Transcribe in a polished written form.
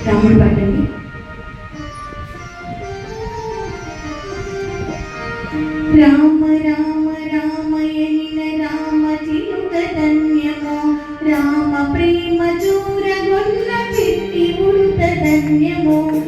రాముడు పాడండి. రామ రామ రామయనిన రామ చిలుక ధన్యమో, రామ ప్రేమ చూరగొన్న పెట్టి ఉడుత ధన్యమో.